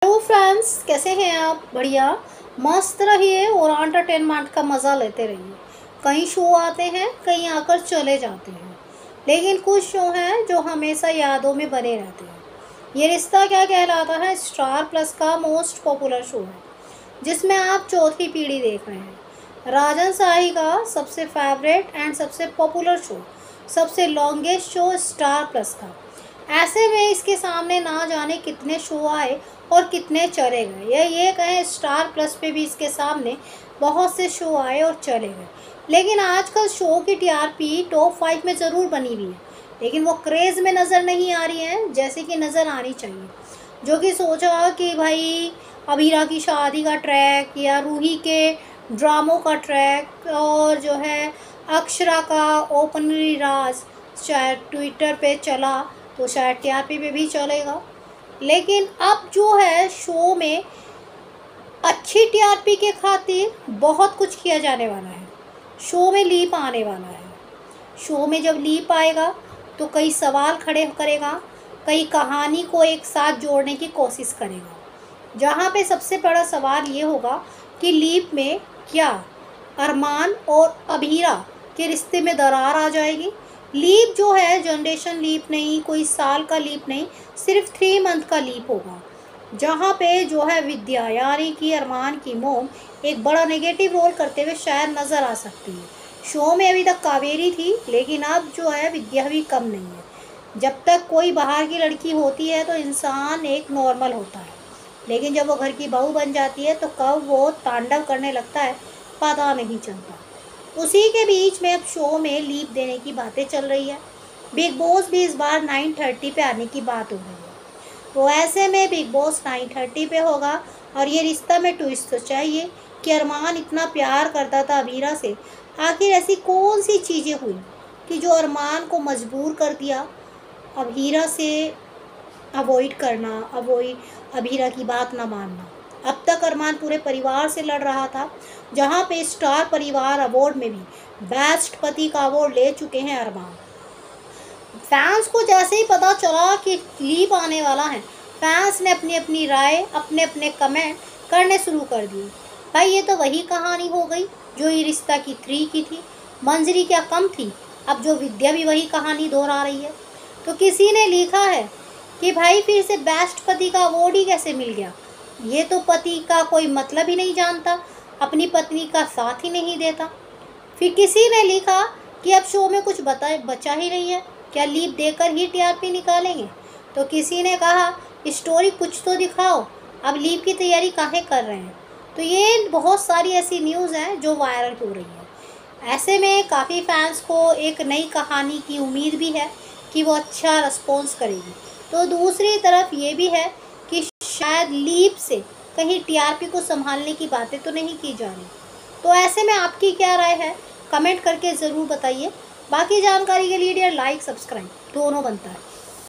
Hello friends, कैसे हैं आप? बढ़िया, मस्त रहिए और एंटरटेनमेंट का मज़ा लेते रहिए। कई शो आते हैं, कई आकर चले जाते हैं, लेकिन कुछ शो हैं जो हमेशा यादों में बने रहते हैं। ये रिश्ता क्या कहलाता है स्टार प्लस का मोस्ट पॉपुलर शो है, जिसमें आप चौथी पीढ़ी देख रहे हैं। राजन शाही का सबसे फेवरेट एंड सबसे पॉपुलर शो, सबसे लॉन्गेस्ट शो स्टार प्लस का। ऐसे में इसके सामने ना जाने कितने शो आए और कितने चले गए, या ये कहें स्टार प्लस पे भी इसके सामने बहुत से शो आए और चले गए। लेकिन आजकल शो की टीआरपी टॉप 5 में ज़रूर बनी हुई है, लेकिन वो क्रेज़ में नज़र नहीं आ रही है जैसे कि नज़र आनी चाहिए। जो कि सोचा कि भाई अबीरा की शादी का ट्रैक या रूही के ड्रामों का ट्रैक और जो है अक्षरा का ओपनली राज शायद ट्विटर पे चला तो शायद टीआरपी पे भी चलेगा। लेकिन अब जो है शो में अच्छी टीआरपी के खातिर बहुत कुछ किया जाने वाला है। शो में लीप आने वाला है। शो में जब लीप आएगा तो कई सवाल खड़े करेगा, कई कहानी को एक साथ जोड़ने की कोशिश करेगा। जहाँ पे सबसे बड़ा सवाल ये होगा कि लीप में क्या अरमान और अभीरा के रिश्ते में दरार आ जाएगी। लीप जो है जनरेशन लीप नहीं, कोई साल का लीप नहीं, सिर्फ 3 मंथ का लीप होगा। जहाँ पे जो है विद्या यानी कि अरमान की मोम एक बड़ा नेगेटिव रोल करते हुए शायद नज़र आ सकती है। शो में अभी तक कावेरी थी, लेकिन अब जो है विद्या भी कम नहीं है। जब तक कोई बाहर की लड़की होती है तो इंसान एक नॉर्मल होता है, लेकिन जब वो घर की बहू बन जाती है तो कब वो तांडव करने लगता है पता नहीं चलता। उसी के बीच में अब शो में लीप देने की बातें चल रही है। बिग बॉस भी इस बार 9:30 पे आने की बात हो रही है। तो ऐसे में बिग बॉस 9:30 पे होगा और ये रिश्ता में ट्विस्ट तो चाहिए कि अरमान इतना प्यार करता था अबीरा से, आखिर ऐसी कौन सी चीज़ें हुई कि जो अरमान को मजबूर कर दिया अबीरा से अवॉइड करना, अबीरा की बात ना मानना। अब तक अरमान पूरे परिवार से लड़ रहा था, जहाँ पे स्टार परिवार अवार्ड में भी बेस्ट पति का अवार्ड ले चुके हैं अरमान। फैंस को जैसे ही पता चला कि लीप आने वाला है, फैंस ने अपनी अपनी राय, अपने अपने कमेंट करने शुरू कर दिए। भाई ये तो वही कहानी हो गई जो ये रिश्ता की 3 की थी। मंजरी क्या कम थी? अब जो विद्या भी वही कहानी दोहरा रही है। तो किसी ने लिखा है कि भाई फिर से बेस्ट पति का अवार्ड ही कैसे मिल गया? ये तो पति का कोई मतलब ही नहीं जानता, अपनी पत्नी का साथ ही नहीं देता। फिर किसी ने लिखा कि अब शो में कुछ बचा ही नहीं है, क्या लीप देकर ही टीआरपी निकालेंगे? तो किसी ने कहा स्टोरी कुछ तो दिखाओ, अब लीप की तैयारी काहे कर रहे हैं? तो ये बहुत सारी ऐसी न्यूज़ हैं जो वायरल हो रही है। ऐसे में काफ़ी फैंस को एक नई कहानी की उम्मीद भी है कि वो अच्छा रिस्पॉन्स करेगी। तो दूसरी तरफ ये भी है कि शायद लीप से कहीं टीआरपी को संभालने की बातें तो नहीं की जा रही। तो ऐसे में आपकी क्या राय है? कमेंट करके ज़रूर बताइए। बाकी जानकारी के लिए लाइक सब्सक्राइब दोनों बनता है।